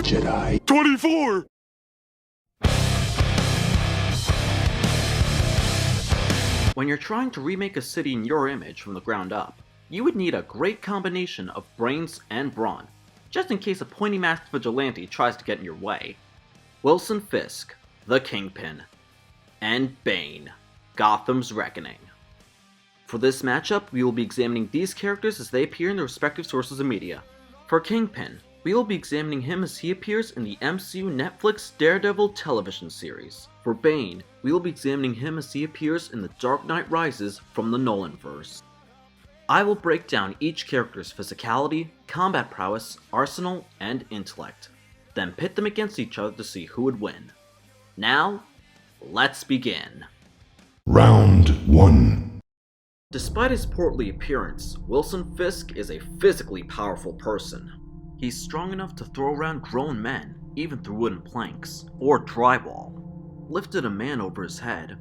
Jedi. 24! When you're trying to remake a city in your image from the ground up, you would need a great combination of brains and brawn, just in case a pointy-masked vigilante tries to get in your way. Wilson Fisk, the Kingpin, and Bane, Gotham's Reckoning. For this matchup, we will be examining these characters as they appear in their respective sources of media. For Kingpin, we will be examining him as he appears in the MCU Netflix Daredevil television series. For Bane, we will be examining him as he appears in The Dark Knight Rises from the Nolanverse. I will break down each character's physicality, combat prowess, arsenal, and intellect, then pit them against each other to see who would win. Now, let's begin. Round 1. Despite his portly appearance, Wilson Fisk is a physically powerful person. He's strong enough to throw around grown men, even through wooden planks, or drywall. Lifted a man over his head,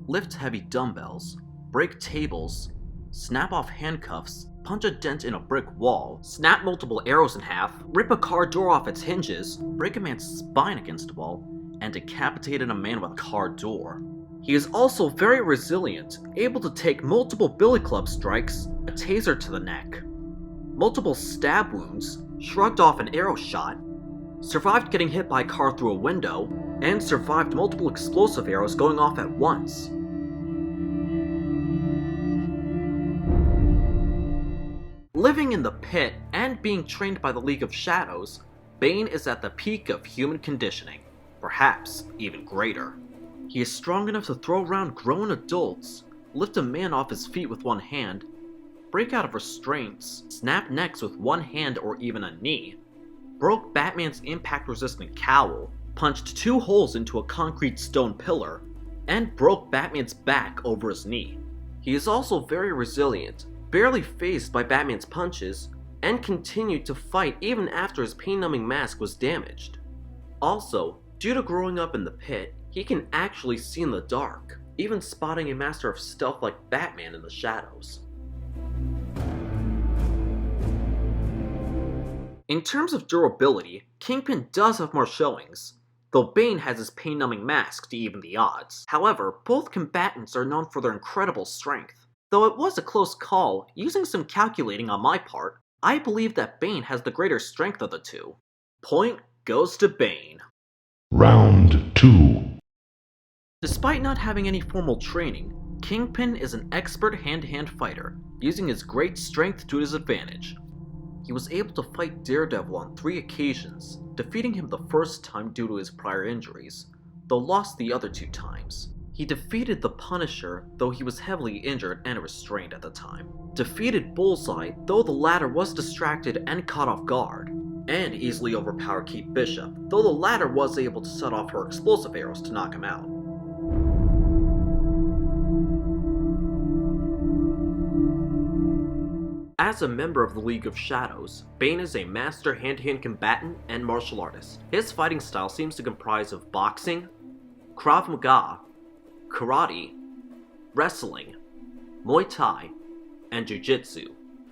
lift heavy dumbbells, break tables, snap off handcuffs, punch a dent in a brick wall, snap multiple arrows in half, rip a car door off its hinges, break a man's spine against a wall, and decapitated a man with a car door. He is also very resilient, able to take multiple billy club strikes, a taser to the neck, multiple stab wounds, shrugged off an arrow shot, survived getting hit by a car through a window, and survived multiple explosive arrows going off at once. Living in the pit and being trained by the League of Shadows, Bane is at the peak of human conditioning, perhaps even greater. He is strong enough to throw around grown adults, lift a man off his feet with one hand, break out of restraints, snap necks with one hand or even a knee, broke Batman's impact-resistant cowl, punched 2 holes into a concrete stone pillar, and broke Batman's back over his knee. He is also very resilient, barely fazed by Batman's punches, and continued to fight even after his pain-numbing mask was damaged. Also, due to growing up in the pit, he can actually see in the dark, even spotting a master of stealth like Batman in the shadows. In terms of durability, Kingpin does have more showings, though Bane has his pain-numbing mask to even the odds. However, both combatants are known for their incredible strength. Though it was a close call, using some calculating on my part, I believe that Bane has the greater strength of the two. Point goes to Bane. Round 2. Despite not having any formal training, Kingpin is an expert hand-to-hand fighter, using his great strength to his advantage. He was able to fight Daredevil on 3 occasions, defeating him the first time due to his prior injuries, though lost the other 2 times. He defeated the Punisher, though he was heavily injured and restrained at the time. Defeated Bullseye, though the latter was distracted and caught off guard. And easily overpowered Kate Bishop, though the latter was able to set off her explosive arrows to knock him out. As a member of the League of Shadows, Bane is a master hand-to-hand combatant and martial artist. His fighting style seems to comprise of boxing, Krav Maga, karate, wrestling, Muay Thai, and Jiu-Jitsu.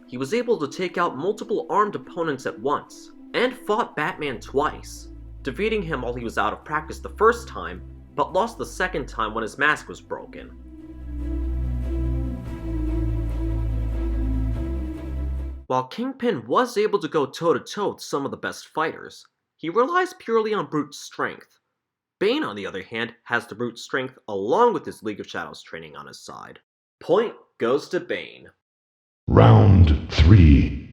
He was able to take out multiple armed opponents at once, and fought Batman twice, defeating him while he was out of practice the first time, but lost the second time when his mask was broken. While Kingpin was able to go toe-to-toe with some of the best fighters, he relies purely on brute strength. Bane, on the other hand, has the brute strength along with his League of Shadows training on his side. Point goes to Bane. Round 3.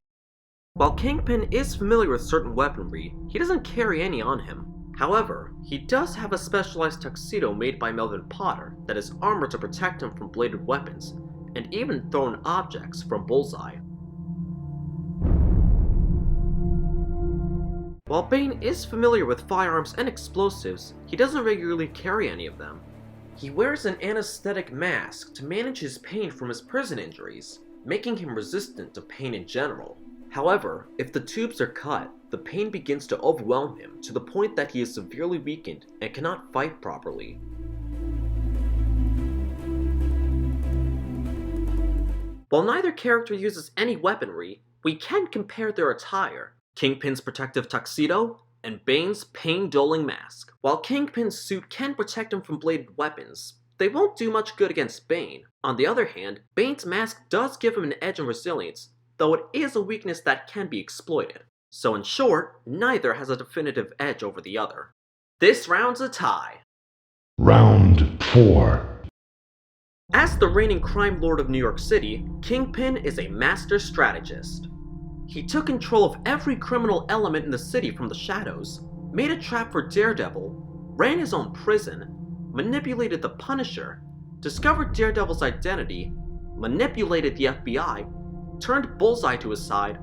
While Kingpin is familiar with certain weaponry, he doesn't carry any on him. However, he does have a specialized tuxedo made by Melvin Potter that is armored to protect him from bladed weapons, and even thrown objects from Bullseye. While Bane is familiar with firearms and explosives, he doesn't regularly carry any of them. He wears an anesthetic mask to manage his pain from his prison injuries, making him resistant to pain in general. However, if the tubes are cut, the pain begins to overwhelm him to the point that he is severely weakened and cannot fight properly. While neither character uses any weaponry, we can compare their attire. Kingpin's protective tuxedo and Bane's pain-dulling mask. While Kingpin's suit can protect him from bladed weapons, they won't do much good against Bane. On the other hand, Bane's mask does give him an edge in resilience, though it is a weakness that can be exploited. So in short, neither has a definitive edge over the other. This round's a tie. Round 4. As the reigning crime lord of New York City, Kingpin is a master strategist. He took control of every criminal element in the city from the shadows, made a trap for Daredevil, ran his own prison, manipulated the Punisher, discovered Daredevil's identity, manipulated the FBI, turned Bullseye to his side,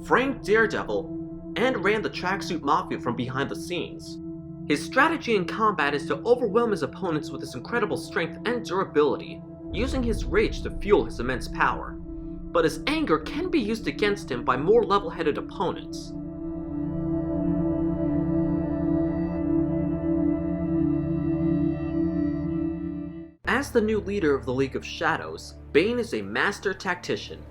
framed Daredevil, and ran the Tracksuit Mafia from behind the scenes. His strategy in combat is to overwhelm his opponents with his incredible strength and durability, using his rage to fuel his immense power. But his anger can be used against him by more level-headed opponents. As the new leader of the League of Shadows, Bane is a master tactician.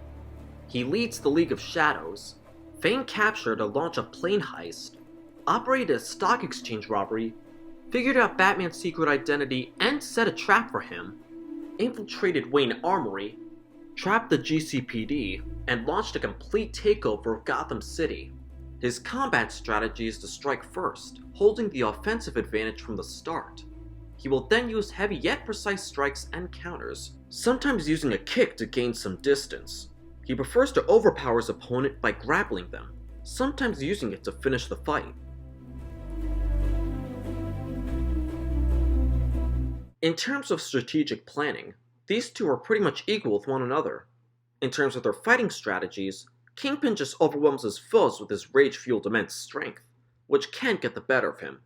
He leads the League of Shadows, feigned capture to launch a plane heist, operated a stock exchange robbery, figured out Batman's secret identity and set a trap for him, infiltrated Wayne Armory, trapped the GCPD, and launched a complete takeover of Gotham City. His combat strategy is to strike first, holding the offensive advantage from the start. He will then use heavy yet precise strikes and counters, sometimes using a kick to gain some distance. He prefers to overpower his opponent by grappling them, sometimes using it to finish the fight. In terms of strategic planning, these two are pretty much equal with one another. In terms of their fighting strategies, Kingpin just overwhelms his foes with his rage-fueled immense strength, which can't get the better of him,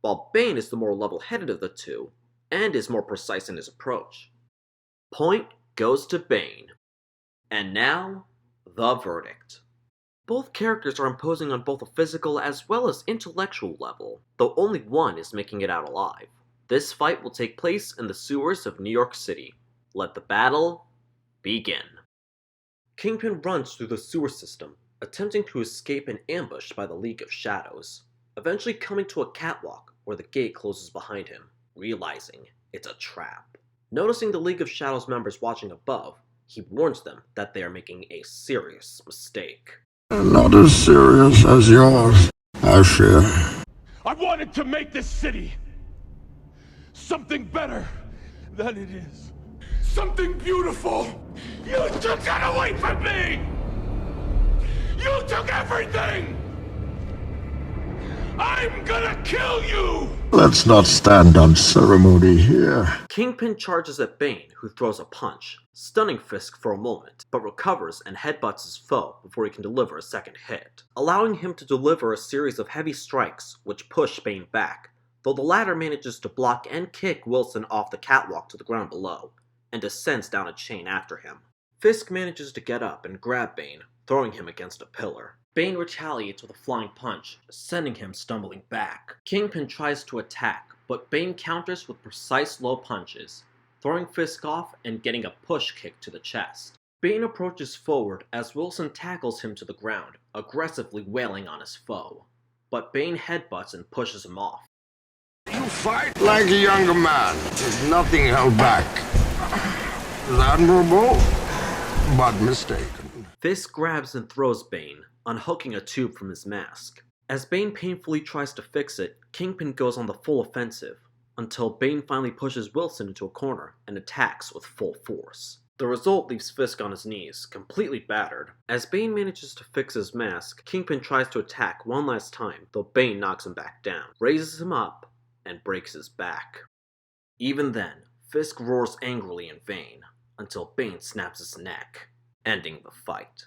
while Bane is the more level-headed of the two, and is more precise in his approach. Point goes to Bane. And now, the verdict. Both characters are imposing on both a physical as well as intellectual level, though only one is making it out alive. This fight will take place in the sewers of New York City. Let the battle begin. Kingpin runs through the sewer system, attempting to escape an ambush by the League of Shadows, eventually coming to a catwalk where the gate closes behind him, realizing it's a trap. Noticing the League of Shadows members watching above, he warns them that they are making a serious mistake. Not as serious as yours, I fear. I wanted to make this city something better than it is. Something beautiful. You took that away from me! You took everything! I'm gonna kill you! Let's not stand on ceremony here. Kingpin charges at Bane, who throws a punch, stunning Fisk for a moment, but recovers and headbutts his foe before he can deliver a second hit, allowing him to deliver a series of heavy strikes which push Bane back, though the latter manages to block and kick Wilson off the catwalk to the ground below, and descends down a chain after him. Fisk manages to get up and grab Bane, throwing him against a pillar. Bane retaliates with a flying punch, sending him stumbling back. Kingpin tries to attack, but Bane counters with precise low punches, throwing Fisk off and getting a push kick to the chest. Bane approaches forward as Wilson tackles him to the ground, aggressively wailing on his foe. But Bane headbutts and pushes him off. You fight like a younger man. There's nothing held back. It's admirable, but mistaken. Fisk grabs and throws Bane, unhooking a tube from his mask. As Bane painfully tries to fix it, Kingpin goes on the full offensive, until Bane finally pushes Wilson into a corner and attacks with full force. The result leaves Fisk on his knees, completely battered. As Bane manages to fix his mask, Kingpin tries to attack one last time, though Bane knocks him back down, raises him up, and breaks his back. Even then, Fisk roars angrily in vain, until Bane snaps his neck, ending the fight.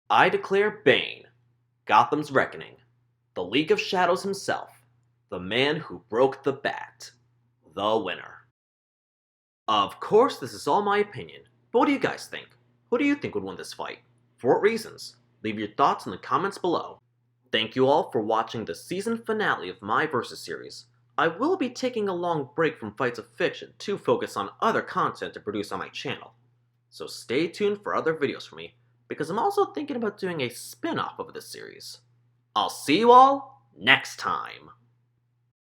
I declare Bane, Gotham's Reckoning, the League of Shadows himself, the man who broke the bat, the winner. Of course, this is all my opinion, but what do you guys think? Who do you think would win this fight? For what reasons? Leave your thoughts in the comments below. Thank you all for watching the season finale of my Versus series. I will be taking a long break from Fights of Fiction to focus on other content to produce on my channel. So stay tuned for other videos from me, because I'm also thinking about doing a spin-off of this series. I'll see you all next time.